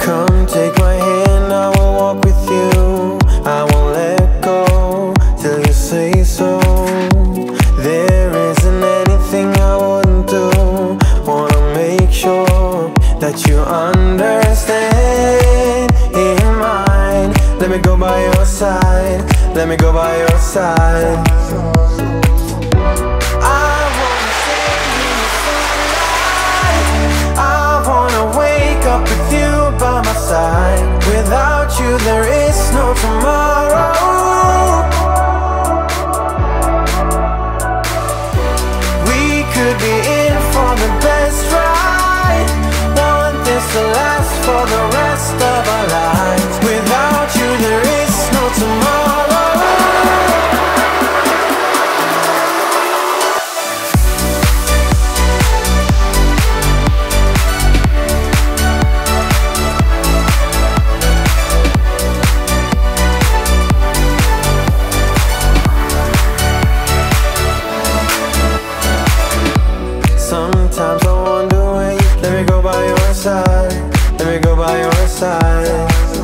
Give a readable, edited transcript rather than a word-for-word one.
Come take my hand, I will walk with you. I won't let go till you say so. There isn't anything I wouldn't do. Wanna make sure that you understand. In mind, let me go by your side. Let me go by your side. With you by my side, without you there is no tomorrow. We could be in for the best ride. Want this to last for the rest of our lives. Without you there is no tomorrow. Sometimes I wonder where you. Let me go by your side. Let me go by your side.